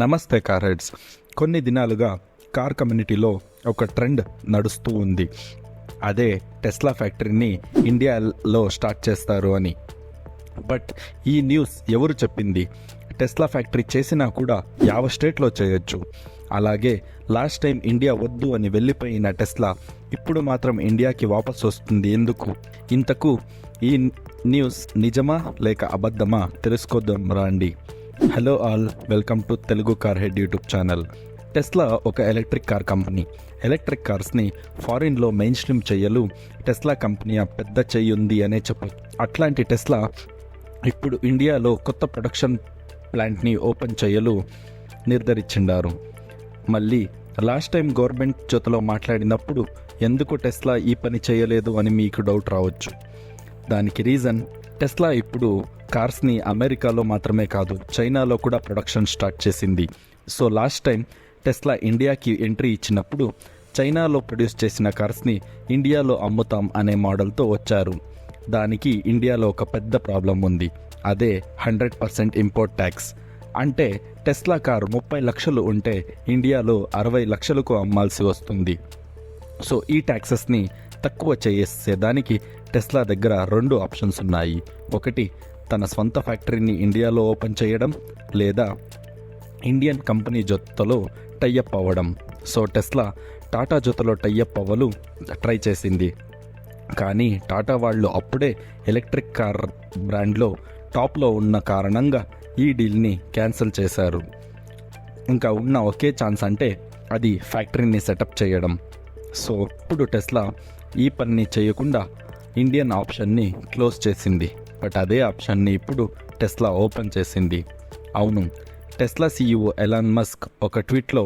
నమస్తే కార్హెడ్స్. కొన్ని దినాలుగా కార్ కమ్యూనిటీలో ఒక ట్రెండ్ నడుస్తూ ఉంది. అదే టెస్లా ఫ్యాక్టరీని ఇండియాలో స్టార్ట్ చేస్తారు అని. బట్ ఈ న్యూస్ ఎవరు చెప్పింది? టెస్లా ఫ్యాక్టరీ చేసినా కూడా స్టేట్లో చేయొచ్చు. అలాగే లాస్ట్ టైం ఇండియా వద్దు అని వెళ్ళిపోయిన టెస్లా ఇప్పుడు మాత్రం ఇండియాకి వాపస్ వస్తుంది ఎందుకు? ఇంతకు ఈ న్యూస్ నిజమా లేక అబద్ధమా తెలుసుకోద్దాం రండి. Hello all, welcome to Telugu Carhead YouTube channel. Tesla ఒక ఎలక్ట్రిక్ కార్ కంపెనీ. ఎలక్ట్రిక్ కార్స్ని ఫారిన్లో మెయిన్ స్ట్రీమ్ చేయలు టెస్లా కంపెనీ పెద్ద చెయ్యి ఉంది అనే చెప్పచ్చు. అట్లాంటి టెస్లా ఇప్పుడు ఇండియాలో కొత్త ప్రొడక్షన్ ప్లాంట్ని ఓపెన్ చేయలు నిర్ధారించిండారు. మళ్ళీ లాస్ట్ టైం గవర్నమెంట్ జొతలో మాట్లాడినప్పుడు ఎందుకు టెస్లా ఈ పని చేయలేదు అని మీకు డౌట్ రావచ్చు. దానికి రీజన్, టెస్లా ఇప్పుడు కార్స్ని అమెరికాలో మాత్రమే కాదు చైనాలో కూడా ప్రొడక్షన్ స్టార్ట్ చేసింది. సో లాస్ట్ టైం టెస్లా ఇండియాకి ఎంట్రీ ఇచ్చినప్పుడు చైనాలో ప్రొడ్యూస్ చేసిన కార్స్ని ఇండియాలో అమ్ముతాం అనే మోడల్తో వచ్చారు. దానికి ఇండియాలో ఒక పెద్ద ప్రాబ్లం ఉంది. అదే 100% ఇంపోర్ట్ ట్యాక్స్. అంటే టెస్లా కారు 30 లక్షలు ఉంటే ఇండియాలో 60 లక్షలకు అమ్మాల్సి వస్తుంది. సో ఈ ట్యాక్సెస్ని తక్కువ చేసేదానికి టెస్లా దగ్గర 2 ఆప్షన్స్ ఉన్నాయి. ఒకటి, తన స్వంత ఫ్యాక్టరీని ఇండియాలో ఓపెన్ చేయడం, లేదా ఇండియన్ కంపెనీ జొత్తలో టైఅప్ అవ్వడం. సో టెస్లా టాటా జొత్తలో టైఅప్ అవ్వలు ట్రై చేసింది. కానీ టాటా వాళ్ళు అప్పుడే ఎలక్ట్రిక్ కార్ బ్రాండ్లో టాప్లో ఉన్న కారణంగా ఈ డీల్ని క్యాన్సిల్ చేశారు. ఇంకా ఉన్న ఒకే ఛాన్స్ అంటే అది ఫ్యాక్టరీని సెటప్ చేయడం. సో ఇప్పుడు టెస్లా ఈ పని చేయకుండా ఇండియన్ ఆప్షన్ని క్లోజ్ చేసింది. బట్ అదే ఆప్షన్ని ఇప్పుడు టెస్లా ఓపెన్ చేసింది. అవును, టెస్లా సీఈఓ ఎలాన్ మస్క్ ఒక ట్వీట్లో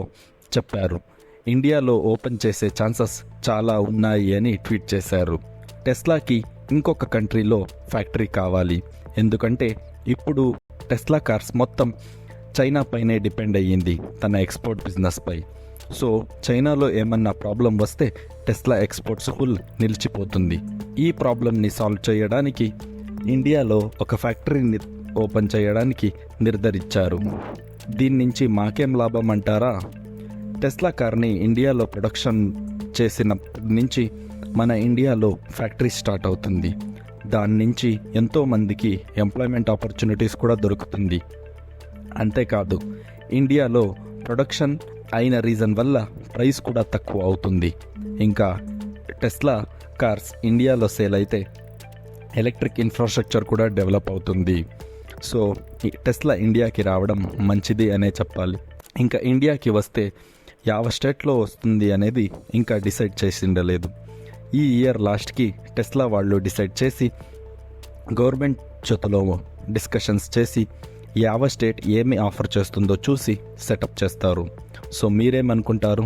చెప్పారు, ఇండియాలో ఓపెన్ చేసే ఛాన్సెస్ చాలా ఉన్నాయి అని ట్వీట్ చేశారు. టెస్లాకి ఇంకొక కంట్రీలో ఫ్యాక్టరీ కావాలి. ఎందుకంటే ఇప్పుడు టెస్లా కార్స్ మొత్తం చైనా పైనే డిపెండ్ అయ్యింది తన ఎక్స్పోర్ట్ బిజినెస్ పై. సో చైనాలో ఏమన్నా ప్రాబ్లం వస్తే టెస్లా ఎక్స్పోర్ట్స్ ఫుల్ నిలిచిపోతుంది. ఈ ప్రాబ్లంని సాల్వ్ చేయడానికి ఇండియాలో ఒక ఫ్యాక్టరీని ఓపెన్ చేయడానికి నిర్ధారించారు. దీని నుంచి మాకేం లాభం అంటారా? టెస్లా కార్ని ఇండియాలో ప్రొడక్షన్ చేసినప్పటి నుంచి మన ఇండియాలో ఫ్యాక్టరీ స్టార్ట్ అవుతుంది. దాని నుంచి ఎంతోమందికి ఎంప్లాయ్మెంట్ ఆపర్చునిటీస్ కూడా దొరుకుతుంది. అంతేకాదు, ఇండియాలో ప్రొడక్షన్ అయిన రీజన్ వల్ల ప్రైస్ కూడా తక్కువ అవుతుంది. ఇంకా టెస్లా కార్స్ ఇండియాలో సేల్ అయితే ఎలక్ట్రిక్ ఇన్ఫ్రాస్ట్రక్చర్ కూడా డెవలప్ అవుతుంది. సో టెస్లా ఇండియాకి రావడం మంచిది అనే చెప్పాలి. ఇంకా ఇండియాకి వస్తే స్టేట్లో వస్తుంది అనేది ఇంకా డిసైడ్ చేసిండలేదు. ఈ ఇయర్ లాస్ట్కి టెస్లా వాళ్ళు డిసైడ్ చేసి గవర్నమెంట్ జొతలో డిస్కషన్స్ చేసి స్టేట్ ఏమి ఆఫర్ చేస్తుందో చూసి సెటప్ చేస్తారు. సో మీరేమనుకుంటారు?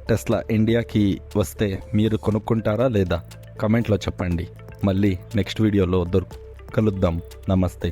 టెస్లా ఇండియాకి వస్తే మీరు కొనుక్కుంటారా లేదా? కమెంట్లో చెప్పండి. మళ్ళీ నెక్స్ట్ వీడియోలో కలుద్దాం. నమస్తే.